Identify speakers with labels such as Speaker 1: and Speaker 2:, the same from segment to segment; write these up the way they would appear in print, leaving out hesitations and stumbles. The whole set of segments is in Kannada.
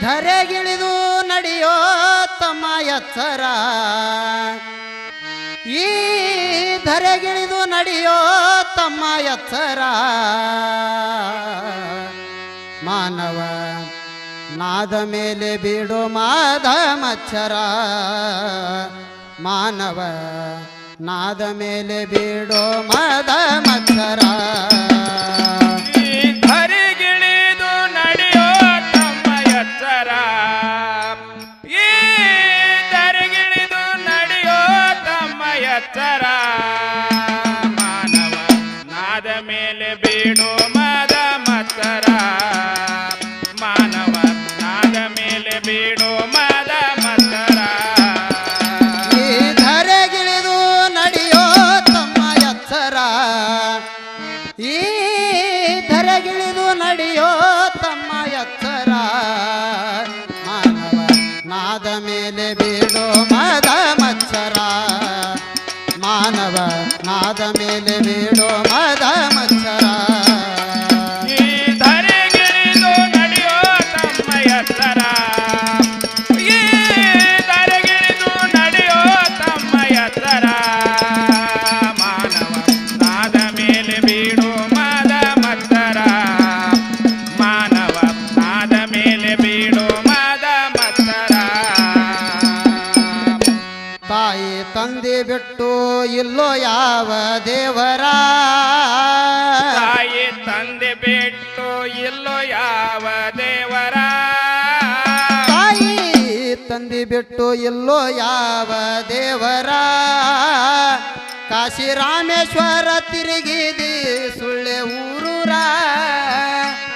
Speaker 1: ಧರೆಗಿಳಿದು ನಡೆಯೋ ತಮ್ಮ ಎಚ್ಚರ ಈ ಧರೆಗಿಳಿದು ನಡೆಯೋ ತಮ್ಮ ಎಚ್ಚರ ಮಾನವ ನಾದ ಮೇಲೆ ಬೀಡೋ ಮಾದ ಮಚ್ಚರ ಮಾನವ ನಾದ ಮೇಲೆ ಬೀಡೋ ಮಾದ ಮಚ್ಚರ
Speaker 2: ಧರೆಗಿಳಿದು ನಡೆಯೋ ತಮ್ಮ ಎಚ್ಚರ ಈ ಧರೆಗಿಳಿದು ನಡೆಯೋ ತಮ್ಮ ಎಚ್ಚರ ಮಾನವ ನಾದ ಮೇಲೆ ಬೀಡೋ ಮಾದ ಮಚ್ಚರ ಮಾನವ ನಾದ ಮೇಲೆ ಬೀಡೋ ಮಾದ ಮಚ್ಚರ
Speaker 1: ಈ ಧರೆಗಿಳಿದು ನಡೆಯೋ ತಮ್ಮ ಎಚ್ಚರ ಈ ಧರೆಗಿಳಿದು ನಡೆಯೋ ತಮ್ಮ ಎಚ್ಚರ ಮಾನವ ನಾದ ಮೇಲೆ ಬೀಡೋ ಮದ ಮಚ್ಚರ ಮಾನವ ನಾದ ಮೇಲೆ ಬೀಡೋ ಮದ ಮಚ್ಚರ
Speaker 2: ಈ ಧರೆಗಿಳಿದು ನಡೆಯೋ ತಮ್ಮ ಎಚ್ಚರ ಈ ಧರೆಗಿಳಿದು ನಡೆಯೋ ತಮ್ಮ ಎಚ್ಚರ ಮಾನವ ನಾದ ಮೇಲೆ ಬೀಡೋ ಮಾದ ಮಚ್ಚರ ಮಾನವ ನಾದ ಮೇಲೆ ಬೀಡೋ ಮಾದ ಮಚ್ಚರ
Speaker 1: ತಾಯಿ ತಂದೆ ಬಿಟ್ಟು ಇಲ್ಲೋ ಯಾವ ದೇವರ
Speaker 2: ತಾಯಿ ತಂದೆ ಬಿಟ್ಟು ಇಲ್ಲೋ ಯಾವ ದೇವರ
Speaker 1: ತಾಯಿ ತಂದೆ ಬಿಟ್ಟು ಇಲ್ಲೋ ಯಾವ ದೇವರ ಕಾಶಿ ರಾಮೇಶ್ವರ ತಿರುಗಿದಿ ಸುಳ್ಳೆ ಊರೂರ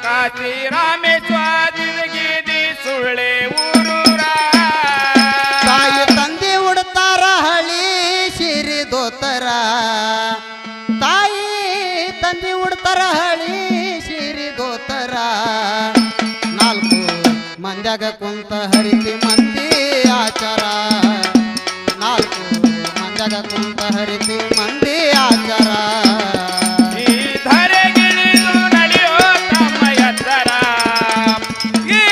Speaker 2: ಕಾಶಿ ರಾಮೇಶ್ವರ ತಿರುಗಿದಿ ಸುಳ್ಳೆ ಊರೂರ
Speaker 1: ತಾಯಿ ತಂದೆ ಉಡ್ತಾರ ಹಳಿ ಶಿರಿ ದೋತರ ತಾಯಿ ತಂದೆ ಉಡ್ತಾರ ಹಳಿ ಶಿರಿ ದೋತರ ನಾಲ್ಕು ಮಂದ್ಯಾಗ ಕುಂತ ಹರಿತಿ ಮಂದಿ ಆಚಾರ ನಾಲ್ಕು ಮಂದ್ಯಾಗ ಕುಂತ ಹರಿತಿ ಮಂದಿ ಆಚಾರ
Speaker 2: ಈ ಧರೆಗಿಳಿದು ನಡೆಯೋ ತಮ್ಮ ಎಚ್ಚರ ಈ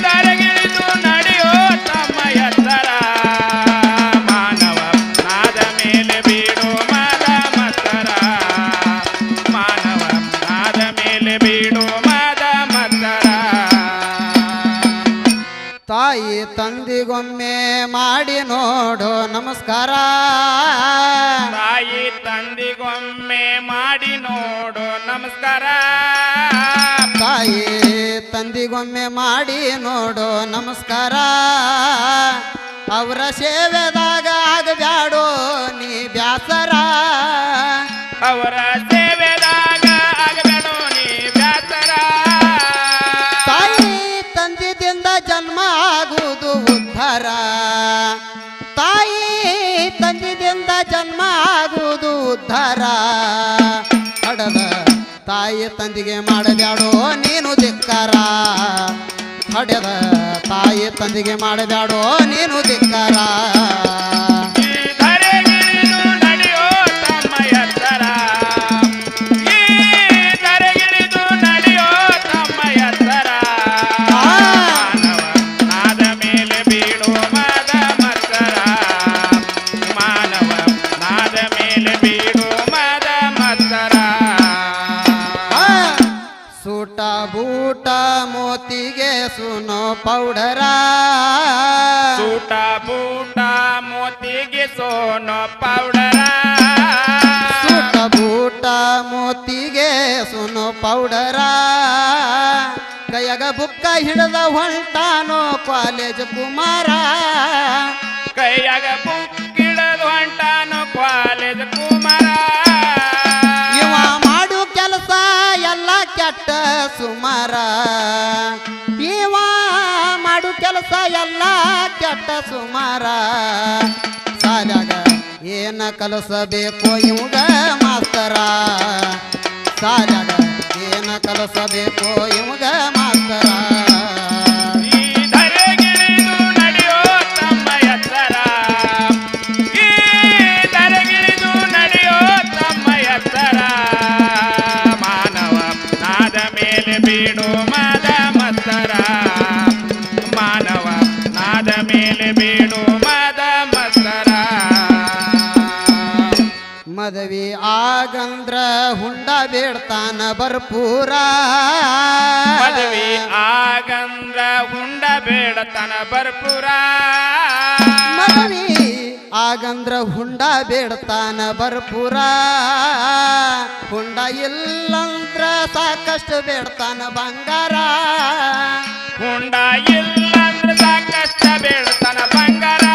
Speaker 2: ಧರೆಗಿಳಿದು ನಡೆಯೋ ತಮ್ಮ ಎಚ್ಚರ ಮಾನವ ನಾದ ಮೇಲೆ ಬೀಡೋ ಮಾದ ಮತ್ತರ ಮಾನವ ನಾದ ಮೇಲೆ ಬೀಡೋ ಮಾದ ಮತ್ತರ
Speaker 1: ತಾಯಿ ತಂದಿಗೊಮ್ಮೆ ಮಾಡಿ ನೋಡೋ ನಮಸ್ಕಾರ
Speaker 2: ತಾಯಿ ತಂದಿಗೊಮ್ಮೆ ಮಾಡಿ ನೋಡು ನಮಸ್ಕಾರ
Speaker 1: ತಾಯಿ ತಂದಿಗೊಮ್ಮೆ ಮಾಡಿ ನೋಡೋ ನಮಸ್ಕಾರ ಅವರ ಸೇವೆದಾಗ ಆಗಬ್ಯಾಡೋ ನೀ ಬ್ಯಾಸರ
Speaker 2: ಅವರ ಸೇವೆದಾಗ ಆಗಬೇಡೋ ನೀ ಬ್ಯಾಸರ
Speaker 1: ತಾಯಿ ತಂದಿದಿಂದ ಜನ್ಮ ಆಗುವುದು ಉದ್ಧಾರ ತಾಯಿ ತಂದಿದಿಂದ ಜನ್ಮ ಆಗುವುದು ಉದ್ಧಾರ ಹಡದ ತಾಯಿ ತಂದಿಗೆ ಮಾಡಬ್ಯಾಡೋ ನೀನು ಧಿಕ್ಕಾರ ಹಡೆದ ತಾಯಿ ತಂದಿಗೆ ಮಾಡಬ್ಯಾಡೋ ನೀನು ಧಿಕ್ಕಾರ
Speaker 2: ಈ ಧರೆಗಿಳಿದು ನಡೆಯೋ ತಮ್ಮ ಎಚ್ಚರ ಈ ಧರೆಗಿಳಿದು ನಡೆಯೋ ತಮ್ಮ ಎಚ್ಚರ ಮಾನವ ನಾದ ಮೇಲೆ ಬೀಳೋ ಮಾದ ಮತ್ಸರ ಮಾನವ ನಾದ ಮೇಲೆ ಬೀಳೋ ಮಾದ ಮತ್ಸರ
Speaker 1: ಸೂಟ ಬೂಟ ಮೋತಿಗೆ ಸುನೋ ಪೌಡರ
Speaker 2: ಸೂಟ ಬೂಟ ಮೋತಿಗೆ ಸೋನೋ ಪೌಡರ
Speaker 1: ಸೂಟ ಬೂಟ ಮೋತಿಗೆ ಸುನೋ ಪೌಡರ ಕೈಯಾಗ ಬುಕ್ಕ ಹಿಡಿದ ಹೊಂಟಾನೋ ಕಾಲೇಜ್ ಕುಮಾರ
Speaker 2: ಕೈಯಾಗ ಬುಕ್ಕಿಡದು ಹೊಂಟಾನು ಕಾಲೇಜ್ ಕುಮಾರ
Speaker 1: ಇವ ಮಾಡು ಕೆಲಸ ಎಲ್ಲ ಕೆಟ್ಟ ಸುಮಾರ ಇವ ಮಾಡು ಕೆಲಸ ಎಲ್ಲ ಕೆಟ್ಟ ಸುಮಾರ ಸಾಲ್ಯಾಗ ಏನ ಕಲಸಬೇಕೋ ಇವಾಗ ಮಾಸ್ತರ ಸಾಲ್ಯಾಗ ಏನ ಕಲಸಬೇಕೋ ಇವಾಗ ಮಾಸ್ತರ
Speaker 2: ಈ ಧರೆಗಿಳಿದು ನಡೆಯೋ ತಮ್ಮ ಎತ್ತರ ಈ ಧರೆಗಿಳಿದು ನಡೆಯೋ ತಮ್ಮ ಎತ್ತರ ಮಾನವ ನಾದ ಮೇಲೆ ಬೀಡು ಮಾದ ಮತ್ತರ
Speaker 1: ಹುಂಡ ಬೇಡ್ತಾನ ಭರ್ಪೂರ
Speaker 2: ಮದುವೆ ಆಗಂದ್ರ ಹುಂಡ ಬೇಡತನ ಭರ್ಪೂರ
Speaker 1: ಮದುವೆ ಆಗಂದ್ರ ಹುಂಡ ಬೇಡ್ತಾನ ಭರ್ಪೂರ ಹುಂಡ ಇಲ್ಲಂದ್ರ ಸಾಕಷ್ಟು ಬೇಡ್ತಾನ ಬಂಗಾರ
Speaker 2: ಹುಂಡ ಇಲ್ಲಂದ್ರ ಸಾಕಷ್ಟ ಬೇಡತನ ಬಂಗಾರ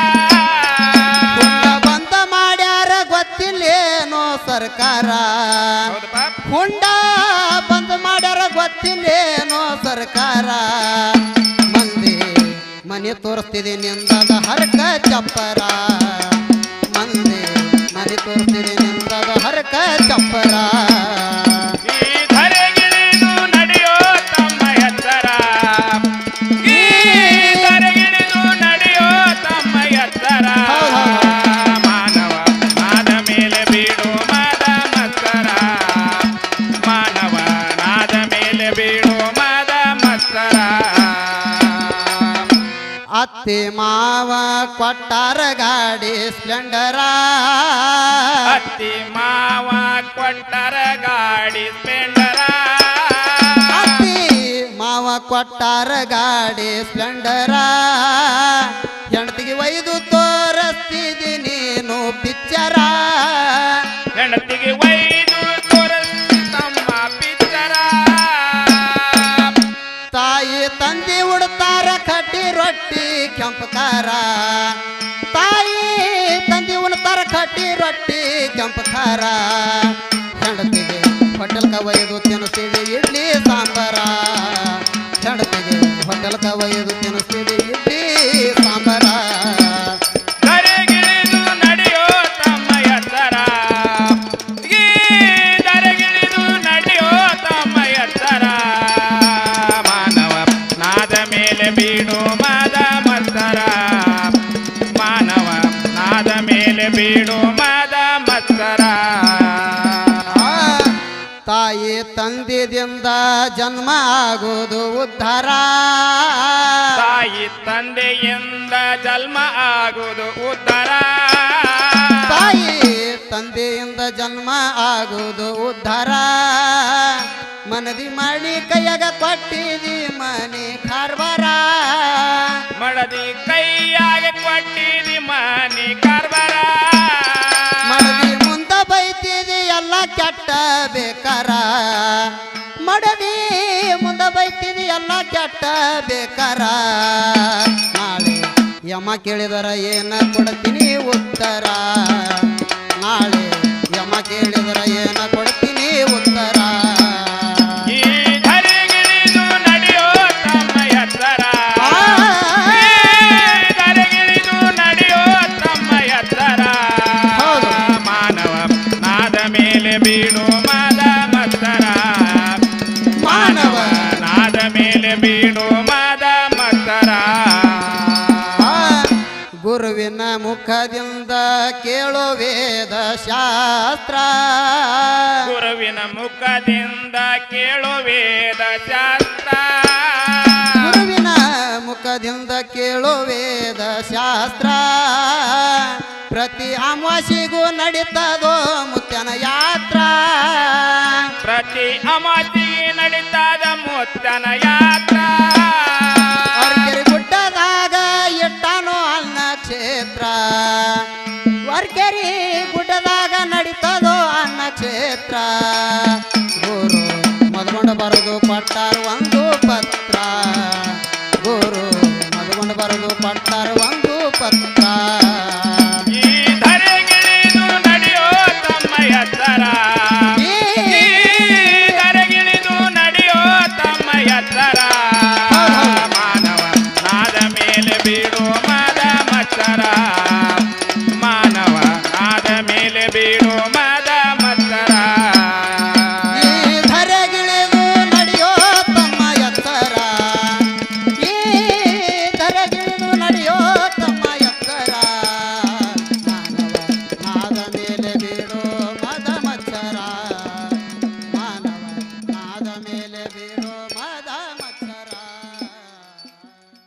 Speaker 1: ಹುಂಡ ಬಂದ ಮಾಡ್ಯಾರ ಗೊತ್ತಿಲ್ಲೇನೋ ಸರ್ಕಾರ
Speaker 2: ಹೌದಪ್ಪ
Speaker 1: ಹುಂಡ ಬಂದ್ ಮಾಡ್ಯಾರ ಗೊತ್ತಿಲ್ಲೇನೋ ಸರ್ಕಾರ ಮಂದಿ ಮನೆ ತೋರಿಸ್ತಿದೆ ನಿಂದದ ಹರಕ ಚಪ್ಪರ ಮಂದಿ ಮನೆ ತೋರಿಸ್ತಿದೆ ನಿಂದದ ಹರಕ ಚಪ್ಪರ
Speaker 2: ಈ ಧರೆಗಿಳಿದು ನಡೆಯೋ ತಮ್ಮ ಎತ್ತರ ಈ ಧರೆಗಿಳಿದು ನಡೆಯೋ ತಮ್ಮ ಎತ್ತರ ಮಾನವ ನಾದ ಮೇಲೆ ಬೀಡು ಮಾದ ಮತ್ತರ ಮಾನವ ನಾದ ಮೇಲೆ ಬೀಡು ಮಾದ ಮತ್ತರ
Speaker 1: ಅತ್ತಿ ಮಾವ ಕೊಟ್ಟಾರ ಗಾಡಿ ಸ್ಪ್ಲೆಂಡರ
Speaker 2: ಅತ್ತಿ ಮಾವ ಕೊಟ್ಟರ ಗಾಡಿ ಸ್ಪೆಂಡರ
Speaker 1: ಅತ್ತಿ ಮಾವ ಕೊಟ್ಟಾರ ಗಾಡಿ ಸ್ಪ್ಲೆಂಡರ ಹೆಂಡತಿಗೆ ಒಯ್ದು ತೋರಿಸ್ತಿದಿ ನೀನು ಪಿಚ್ಚರ
Speaker 2: ಹೆಂಡತಿಗೆ ಒಯ್ದು ತೋರಿಸಿ ತಮ್ಮ ಪಿಚ್ಚರ
Speaker 1: ತಾಯಿ ತಂದೆ ಉಡ್ತಾರ ಕಟ್ಟಿ ರೊಟ್ಟಿ ಕೆಂಪಕಾರ ತಾಯಿ ತಂದೆ ಉಣ್ತಾರ ಕಟ್ಟಿ ರೊಟ್ಟಿ ಕೆಂಪಕಾರ ಹೆಂಡತಿಗೆ ಹೋಟೆಲ್ಕ ಒಯ್ದು ತಿನ್ನಿಸ್ತೀವಿ ಇಡ್ಲಿ ಸಾಂಬಾರ ಹೆಂಡತಿಗೆ ಹೋಟೆಲ್ಕ ಒಯ್ದು ತಿನ್ನಿಸ್ತೀವಿ ಇಡ್ಲಿ ಸಾಂಬಾರ
Speaker 2: ಧರೆಗಿಳಿದು ನಡೆಯೋ ತಮ್ಮ ಎತ್ತರ ಈ ಧರೆಗಿಳಿದು ನಡೆಯೋ ತಮ್ಮ ಎತ್ತರ ಮಾನವ ನಾದ ಮೇಲೆ ಬೀಡು ಮಾದ ಮತ್ತರ ಮಾನವ ನಾದ ಮೇಲೆ ಬೀಡು ಮಾದ ಮತ್ತರ
Speaker 1: ತಾಯಿ ತಂದೆದಿಂದ ಜನ್ಮ ಆಗೋದು ಉದ್ಧಾರ
Speaker 2: ತಾಯಿ ತಂದೆಯಿಂದ ಜನ್ಮ ಆಗುವುದು ಉದ್ಧಾರ
Speaker 1: ತಾಯಿ ತಂದೆಯಿಂದ ಜನ್ಮ ಆಗುವುದು ಉದ್ಧಾರ ಮನದಿ ಮಾಡಿ ಕೈಯಾಗ ಕೊಟ್ಟಿದಿ ಮನೆ ಕಾರ್ಬಾರ
Speaker 2: ಮಡದಿ ಕೈಯಾಗ ಕೊಟ್ಟಿದಿ ಮನಿ ಕಾರ್ಬಾರ
Speaker 1: ಮಡದಿ ಮುಂದ ಬೈತಿದಿ ಎಲ್ಲ ಕೆಟ್ಟ ಬೇಕಾರ ಮಡದಿ ಮುಂದ ಬೈತಿದಿ ಎಲ್ಲ ಕೆಟ್ಟ ಬೇಕಾರ ನಾಳೆ ಯಮ ಕೇಳಿದರ ಏನ ಕೊಡ್ತೀನಿ ಉತ್ತರ ನಾಳೆ ಯಮ ಕೇಳಿದರ ಏನ ಕೊಡ್ತೀನಿ ಉತ್ತರ
Speaker 2: ಈ ಧರೆಗಿಳಿದು ನಡೆಯೋ ತಮ್ಮ ಎತ್ತರ ಈ ಧರೆಗಿಳಿದು ನಡೆಯೋ ತಮ್ಮ ಎತ್ತರ
Speaker 1: ಹೌದು.
Speaker 2: ಮಾನವ ನಾದ ಮೇಲೆ ಬೀಡು ಮಾದ ಮತ್ತರ
Speaker 1: ಮಾನವ
Speaker 2: ನಾದ ಮೇಲೆ ಬೀಡು ಮಾದ ಮತ್ತರ
Speaker 1: ಗುರುವಿನ ಮುಖದಿಂದ ಕೇಳೋ ವೇದ ಶಾಸ್ತ್ರ
Speaker 2: ಗುರುವಿನ ಮುಖದಿಂದ ಕೇಳೋ ವೇದ ಶಾಸ್ತ್ರ
Speaker 1: ಗುರುವಿನ ಮುಖದಿಂದ ಕೇಳೋ ವೇದ ಶಾಸ್ತ್ರ ಪ್ರತಿ ಅಮಾವಾಸ್ಯೆಗೂ ನಡೀತದೋ ಮುತ್ಯನ ಯಾತ್ರ
Speaker 2: ಪ್ರತಿ ಅಮಾಸಿಗೆ ನಡೀತಾದ ಮುತ್ತನ ಯಾತ್ರ
Speaker 1: ವರ್ಕೆರೆ ಗುಡ್ಡದಾಗ ಇಟ್ಟಾನೋ ಅನ್ನ ಕ್ಷೇತ್ರ ವರ್ಕೆರೆ ಗುಡ್ಡದಾಗ ನಡೀತದೋ ಅನ್ನ ಕ್ಷೇತ್ರ ಗುರು ಮದ್ಕೊಂಡು ಬರೋದು ಕೊಟ್ಟಾರ ಒಂದು ಪತ್ರ ಗುರು ಮದ್ಕೊಂಡು ಬರೋದು ಕೊಟ್ಟಾರ ಒಂದು ಪತ್ರ
Speaker 2: ಈ ಧರೆಗಿಳಿದು ನಡೆಯೋ ತಮ್ಮ ಎತ್ತರ
Speaker 1: ಈ
Speaker 2: ಈ ಧರೆಗಿಳಿದು ನಡೆಯೋ ತಮ್ಮ ಎತ್ತರ ಮಾನವ ನಾದ ಮೇಲೆ ಬೀಡು ಮಾದ ಮತ್ತರ ಮಾನವ ನಾದ ಮೇಲೆ ಬೀಡು ಮಾದ ಮತ್ತರ
Speaker 1: ಈ ಧರೆಗಿಳಿದು ನಡೆಯೋ ತಮ್ಮ ಎತ್ತರ ಈ ಧರೆಗಿಳಿದು ನಡೆಯೋ ತಮ್ಮ ಎತ್ತರ ಮಾನವ ನಾದ ಮೇಲೆ ಬೀಡೋ ಮದ ಮತ್ಸರ ಮಾನವ ನಾದ ಮೇಲೆ ಬೀಡೋ